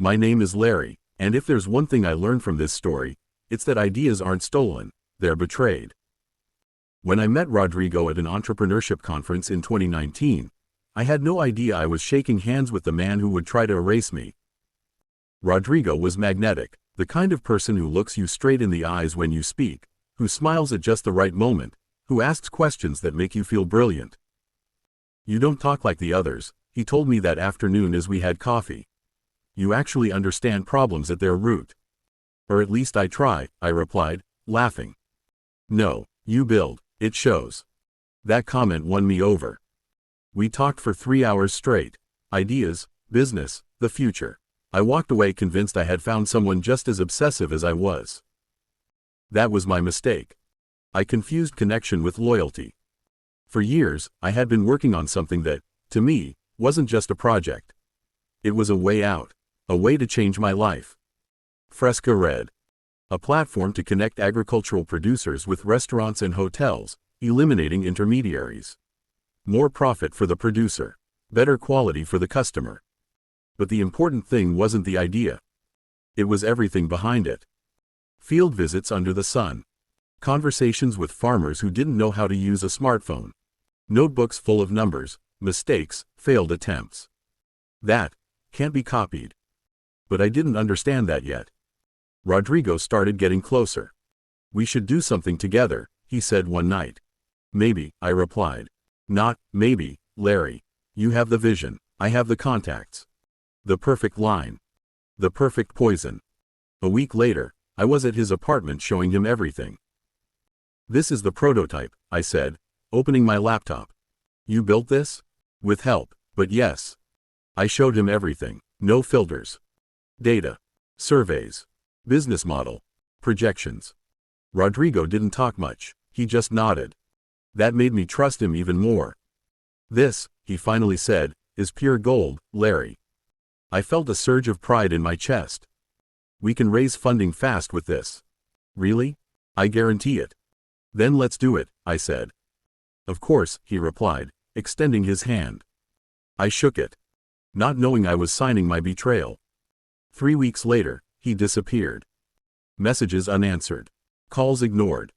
My name is Larry, and if there's one thing I learned from this story, it's that ideas aren't stolen, they're betrayed. When I met Rodrigo at an entrepreneurship conference in 2019, I had no idea I was shaking hands with the man who would try to erase me. Rodrigo was magnetic, the kind of person who looks you straight in the eyes when you speak, who smiles at just the right moment, who asks questions that make you feel brilliant. "You don't talk like the others," he told me that afternoon as we had coffee. "You actually understand problems at their root." "Or at least I try," I replied, laughing. "No, you build, it shows." That comment won me over. We talked for 3 hours straight. Ideas, business, the future. I walked away convinced I had found someone just as obsessive as I was. That was my mistake. I confused connection with loyalty. For years, I had been working on something that, to me, wasn't just a project. It was a way out, a way to change my life. Fresca Red. A platform to connect agricultural producers with restaurants and hotels, eliminating intermediaries. More profit for the producer. Better quality for the customer. But the important thing wasn't the idea. It was everything behind it. Field visits under the sun. Conversations with farmers who didn't know how to use a smartphone. Notebooks full of numbers, mistakes, failed attempts. That can't be copied. But I didn't understand that yet. Rodrigo started getting closer. "We should do something together," he said one night. "Maybe," I replied. "Not maybe, Larry. You have the vision, I have the contacts." The perfect line. The perfect poison. A week later, I was at his apartment showing him everything. "This is the prototype," I said, opening my laptop. "You built this?" "With help, but yes." I showed him everything. No filters. Data. Surveys. Business model. Projections. Rodrigo didn't talk much, he just nodded. That made me trust him even more. "This," he finally said, "is pure gold, Larry." I felt a surge of pride in my chest. "We can raise funding fast with this." "Really?" "I guarantee it." "Then let's do it," I said. "Of course," he replied, extending his hand. I shook it, not knowing I was signing my betrayal. 3 weeks later, he disappeared. Messages unanswered. Calls ignored.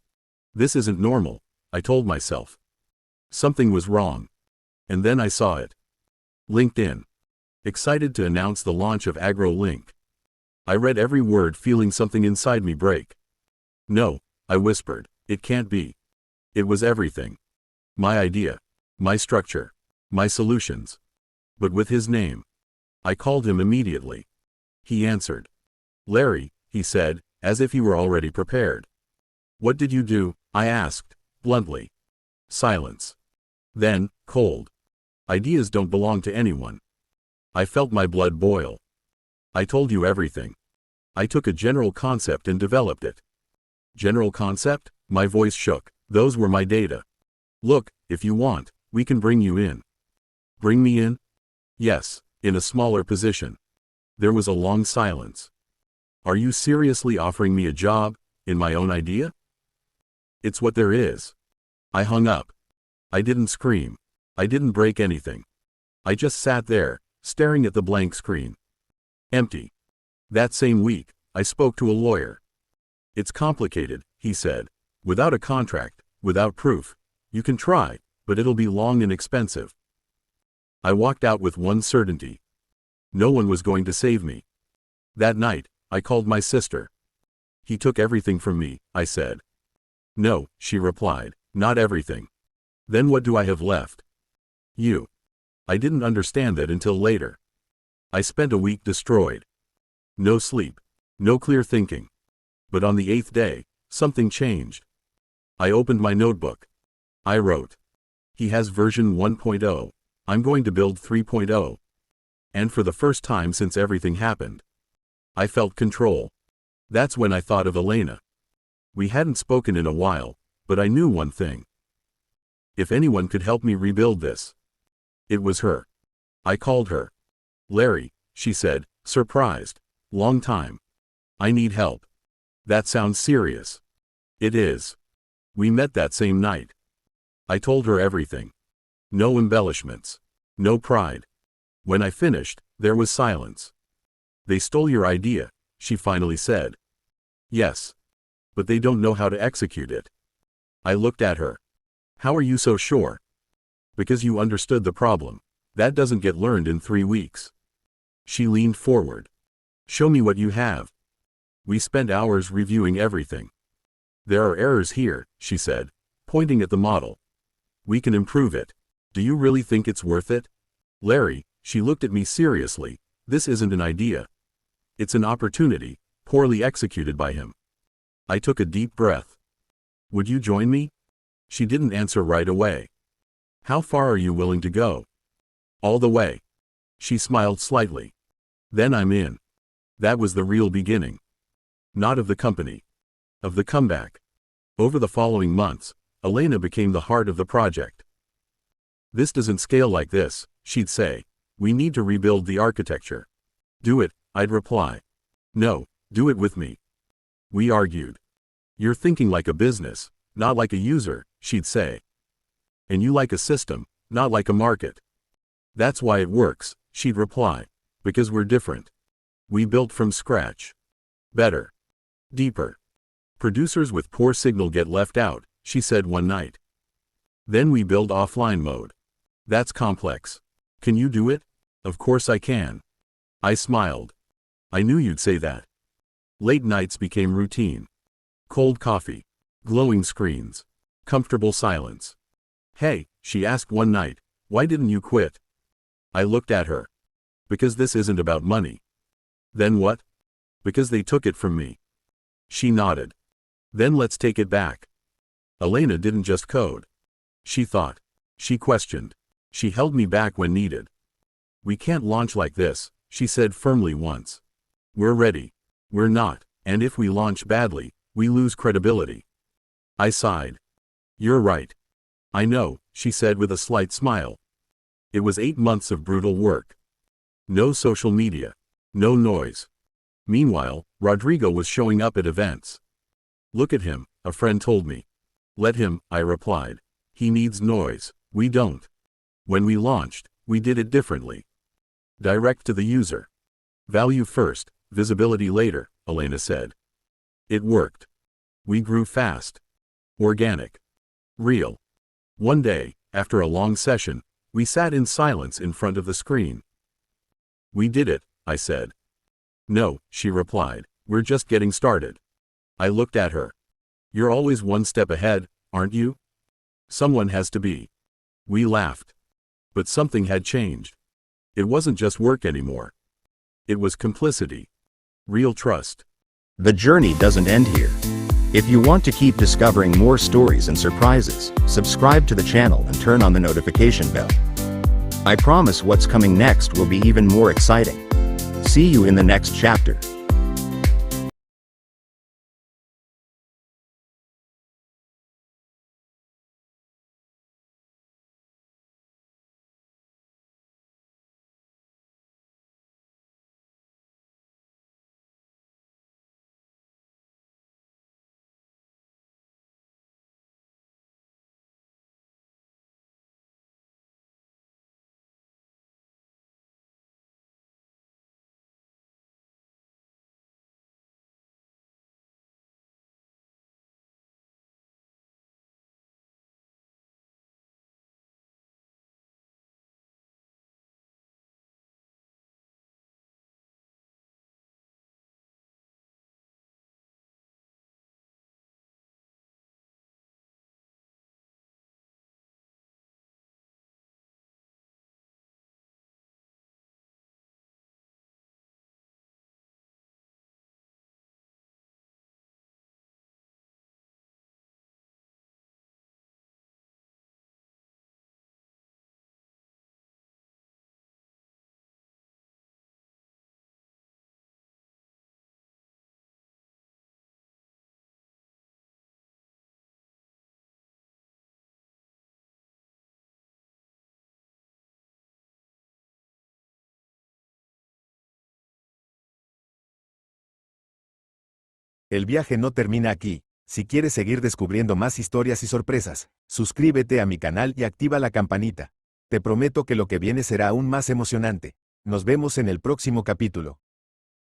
This isn't normal, I told myself. Something was wrong. And then I saw it. LinkedIn. Excited to announce the launch of AgroLink. I read every word, feeling something inside me break. "No," I whispered, "it can't be." It was everything. My idea. My structure. My solutions. But with his name. I called him immediately. He answered. "Larry," he said, as if he were already prepared. "What did you do?" I asked, bluntly. Silence. Then, cold. "Ideas don't belong to anyone." I felt my blood boil. "I told you everything. I took a general concept and developed it." "General concept?" My voice shook. "Those were my data. Look, if you want, we can bring you in." "Bring me in?" "Yes, in a smaller position." There was a long silence. "Are you seriously offering me a job, in my own idea?" "It's what there is." I hung up. I didn't scream. I didn't break anything. I just sat there, staring at the blank screen. Empty. That same week, I spoke to a lawyer. "It's complicated," he said. "Without a contract, without proof. You can try, but it'll be long and expensive." I walked out with one certainty. No one was going to save me. That night, I called my sister. "He took everything from me," I said. "No," she replied, "not everything." "Then what do I have left?" "You." I didn't understand that until later. I spent a week destroyed. No sleep. No clear thinking. But on the 8th day, something changed. I opened my notebook. I wrote. "He has version 1.0. I'm going to build 3.0. And for the first time since everything happened, I felt control. That's when I thought of Elena. We hadn't spoken in a while, but I knew one thing. If anyone could help me rebuild this, it was her. I called her. "Larry," she said, surprised. "Long time. I need help." "That sounds serious." "It is." We met that same night. I told her everything. No embellishments. No pride. When I finished, there was silence. They stole your idea, she finally said. Yes. But they don't know how to execute it. I looked at her. How are you so sure? Because you understood the problem. That doesn't get learned in 3 weeks. She leaned forward. Show me what you have. We spent hours reviewing everything. There are errors here, she said, pointing at the model. We can improve it. Do you really think it's worth it? Larry, she looked at me seriously, this isn't an idea. It's an opportunity, poorly executed by him. I took a deep breath. Would you join me? She didn't answer right away. How far are you willing to go? All the way. She smiled slightly. Then I'm in. That was the real beginning. Not of the company. Of the comeback. Over the following months, Elena became the heart of the project. This doesn't scale like this, she'd say. We need to rebuild the architecture. Do it, I'd reply. No, do it with me. We argued. You're thinking like a business, not like a user, she'd say. And you like a system, not like a market. That's why it works, she'd reply. Because we're different. We built from scratch. Better. Deeper. Producers with poor signal get left out, she said one night. Then we build offline mode. That's complex. Can you do it? Of course I can. I smiled. I knew you'd say that. Late nights became routine. Cold coffee. Glowing screens. Comfortable silence. Hey, she asked one night, why didn't you quit? I looked at her. Because this isn't about money. Then what? Because they took it from me. She nodded. Then let's take it back. Elena didn't just code. She thought. She questioned. She held me back when needed. We can't launch like this, she said firmly once. We're ready. We're not, and if we launch badly, we lose credibility. I sighed. You're right. I know, she said with a slight smile. It was 8 months of brutal work. No social media. No noise. Meanwhile, Rodrigo was showing up at events. Look at him, a friend told me. Let him, I replied. He needs noise. We don't. When we launched, we did it differently. Direct to the user. Value first, visibility later, Elena said. It worked. We grew fast. Organic. Real. One day, after a long session, we sat in silence in front of the screen. We did it, I said. No, she replied, we're just getting started. I looked at her. You're always one step ahead, aren't you? Someone has to be. We laughed. But something had changed. It wasn't just work anymore. It was complicity. Real trust. The journey doesn't end here. If you want to keep discovering more stories and surprises, subscribe to the channel and turn on the notification bell. I promise what's coming next will be even more exciting. See you in the next chapter. El viaje no termina aquí. Si quieres seguir descubriendo más historias y sorpresas, suscríbete a mi canal y activa la campanita. Te prometo que lo que viene será aún más emocionante. Nos vemos en el próximo capítulo.